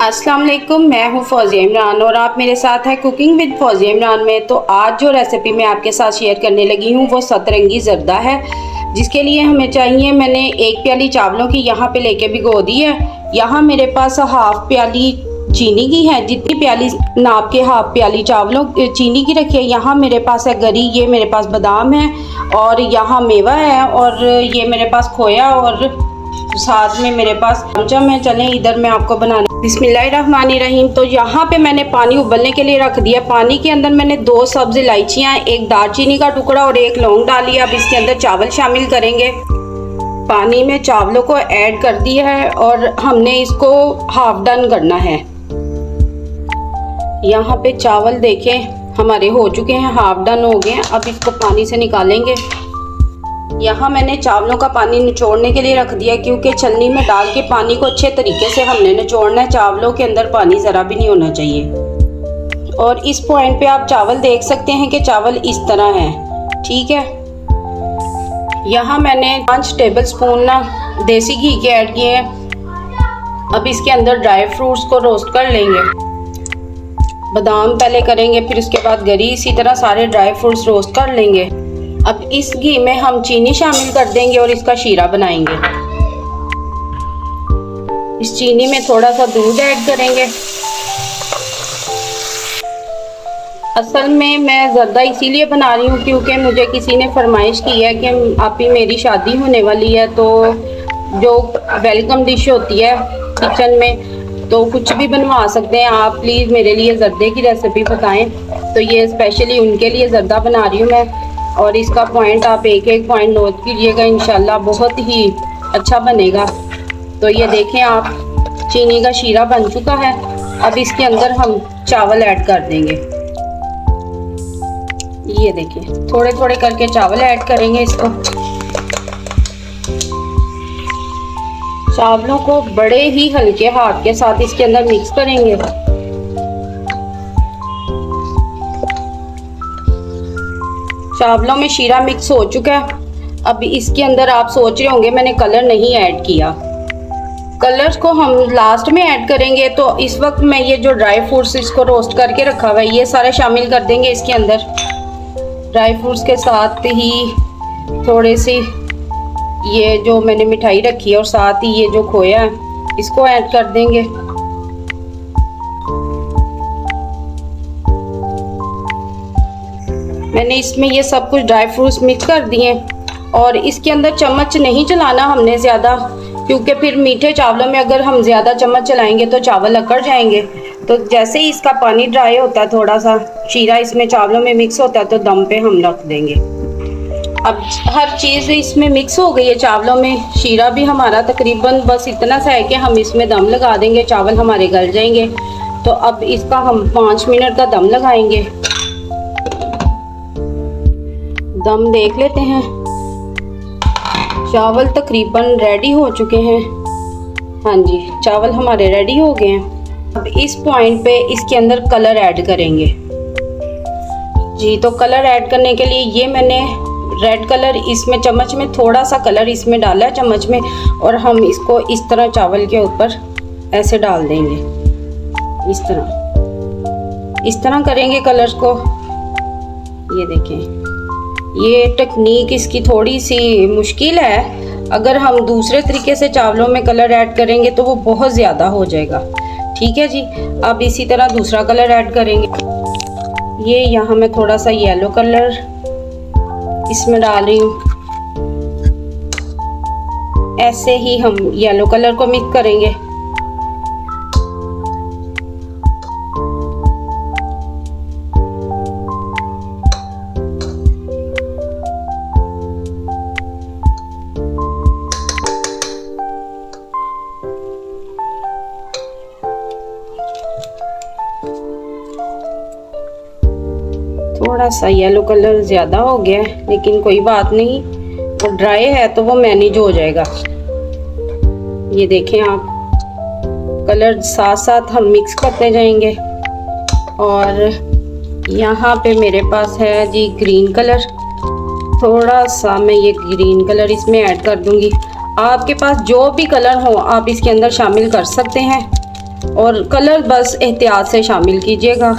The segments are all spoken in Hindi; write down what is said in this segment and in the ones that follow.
अस्सलाम वालेकुम, मैं हूँ फौजिया इमरान और आप मेरे साथ हैं कुकिंग विद फौजिया इमरान में। तो आज जो रेसिपी मैं आपके साथ शेयर करने लगी हूँ वो सतरंगी ज़र्दा है, जिसके लिए हमें चाहिए, मैंने 1 प्याली चावलों की यहाँ पे लेके भिगो दी है। यहाँ मेरे पास हाफ प्याली चीनी की है, जितनी प्याली नाप के हाफ प्याली चावलों चीनी की रखी है। यहाँ मेरे पास है गरी, ये मेरे पास बादाम है और यहाँ मेवा है और ये मेरे पास खोया और साथ में मेरे पास चमचम है। चलें इधर मैं आपको बनाने बिस्मिल्लाहिर्रहमानिर्रहीम। तो यहाँ पे मैंने पानी उबलने के लिए रख दिया। पानी के अंदर मैंने 2 सब्ज़ इलायचियाँ, 1 दालचीनी का टुकड़ा और 1 लौंग डाली। अब इसके अंदर चावल शामिल करेंगे। पानी में चावलों को ऐड कर दिया है और हमने इसको हाफ डन करना है। यहाँ पे चावल देखें हमारे हो चुके हैं, हाफ डन हो गए हैं। अब इसको पानी से निकालेंगे। यहाँ मैंने चावलों का पानी निचोड़ने के लिए रख दिया, क्योंकि छलनी में डाल के पानी को अच्छे तरीके से हमने निचोड़ना है। चावलों के अंदर पानी ज़रा भी नहीं होना चाहिए। और इस पॉइंट पे आप चावल देख सकते हैं कि चावल इस तरह हैं, ठीक है। यहाँ मैंने 5 टेबल स्पून देसी घी के ऐड किए हैं। अब इसके अंदर ड्राई फ्रूट्स को रोस्ट कर लेंगे। बादाम पहले करेंगे, फिर उसके बाद गरी, इसी तरह सारे ड्राई फ्रूट्स रोस्ट कर लेंगे। अब इस घी में हम चीनी शामिल कर देंगे और इसका शीरा बनाएंगे। इस चीनी में थोड़ा सा दूध ऐड करेंगे। असल में मैं ज़र्दा इसीलिए बना रही हूँ क्योंकि मुझे किसी ने फरमाइश की है कि आप ही मेरी शादी होने वाली है, तो जो वेलकम डिश होती है किचन में, तो कुछ भी बनवा सकते हैं आप। प्लीज़ मेरे लिए ज़र्दे की रेसिपी बताएं। तो ये स्पेशली उनके लिए ज़र्दा बना रही हूँ मैं। और इसका पॉइंट आप एक पॉइंट नोट कीजिएगा, इंशाल्लाह बहुत ही अच्छा बनेगा। तो ये देखें आप, चीनी का शीरा बन चुका है। अब इसके अंदर हम चावल ऐड कर देंगे। ये देखिए, थोड़े थोड़े करके चावल ऐड करेंगे इसको। चावलों को बड़े ही हल्के हाथ के साथ इसके अंदर मिक्स करेंगे। चावलों में शीरा मिक्स हो चुका है। अब इसके अंदर आप सोच रहे होंगे मैंने कलर नहीं ऐड किया। कलर्स को हम लास्ट में ऐड करेंगे। तो इस वक्त मैं ये जो ड्राई फ्रूट्स इसको रोस्ट करके रखा हुआ है, ये सारे शामिल कर देंगे इसके अंदर। ड्राई फ्रूट्स के साथ ही थोड़े सी ये जो मैंने मिठाई रखी है और साथ ही ये जो खोया है, इसको ऐड कर देंगे। मैंने इसमें ये सब कुछ ड्राई फ्रूट्स मिक्स कर दिए और इसके अंदर चम्मच नहीं चलाना हमने ज़्यादा, क्योंकि फिर मीठे चावलों में अगर हम ज़्यादा चम्मच चलाएंगे तो चावल अकड़ जाएंगे। तो जैसे ही इसका पानी ड्राई होता है, थोड़ा सा शीरा इसमें चावलों में मिक्स होता है, तो दम पे हम रख देंगे। अब हर चीज़ इसमें मिक्स हो गई है चावलों में। शीरा भी हमारा तकरीबन बस इतना सा है कि हम इसमें दम लगा देंगे, चावल हमारे गल जाएंगे। तो अब इसका हम 5 मिनट का दम लगाएंगे। दम देख लेते हैं। चावल तकरीबन रेडी हो चुके हैं। हाँ जी, चावल हमारे रेडी हो गए हैं। अब इस पॉइंट पे इसके अंदर कलर ऐड करेंगे जी। तो कलर ऐड करने के लिए ये मैंने रेड कलर इसमें चम्मच में थोड़ा सा कलर इसमें डाला है चम्मच में, और हम इसको इस तरह चावल के ऊपर ऐसे डाल देंगे। इस तरह करेंगे कलर्स को। ये देखें, ये टेक्निक इसकी थोड़ी सी मुश्किल है। अगर हम दूसरे तरीके से चावलों में कलर ऐड करेंगे तो वो बहुत ज़्यादा हो जाएगा, ठीक है जी। अब इसी तरह दूसरा कलर ऐड करेंगे। ये यहाँ मैं थोड़ा सा येलो कलर इसमें डाल रही हूँ। ऐसे ही हम येलो कलर को मिक्स करेंगे। थोड़ा सा येलो कलर ज़्यादा हो गया है, लेकिन कोई बात नहीं, वो ड्राई है तो वो मैनेज हो जाएगा। ये देखें आप, कलर साथ साथ हम मिक्स करते जाएंगे। और यहाँ पे मेरे पास है जी ग्रीन कलर। थोड़ा सा मैं ये ग्रीन कलर इसमें ऐड कर दूंगी। आपके पास जो भी कलर हो आप इसके अंदर शामिल कर सकते हैं। और कलर बस एहतियात से शामिल कीजिएगा,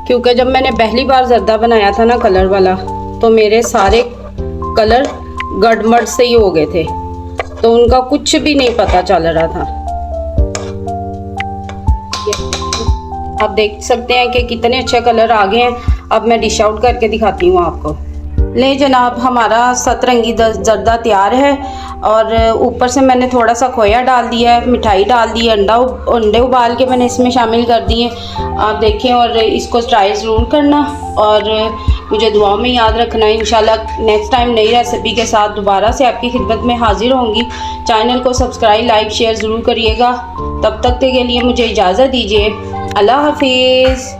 क्योंकि जब मैंने पहली बार जर्दा बनाया था ना कलर वाला, तो मेरे सारे कलर गड़मड़ से ही हो गए थे, तो उनका कुछ भी नहीं पता चल रहा था। आप देख सकते हैं कि कितने अच्छे कलर आ गए हैं। अब मैं डिश आउट करके दिखाती हूँ आपको। ले जनाब, हमारा सतरंगी जर्दा तैयार है और ऊपर से मैंने थोड़ा सा खोया डाल दिया है, मिठाई डाल दी है, अंडे उबाल के मैंने इसमें शामिल कर दिए। आप देखें और इसको ट्राई ज़रूर करना और मुझे दुआओं में याद रखना। इंशाल्लाह नेक्स्ट टाइम नई रेसिपी के साथ दोबारा से आपकी खिदमत में हाजिर होंगी। चैनल को सब्सक्राइब, लाइक, शेयर ज़रूर करिएगा। तब तक के लिए मुझे इजाज़त दीजिए। अल्लाह हाफिज़।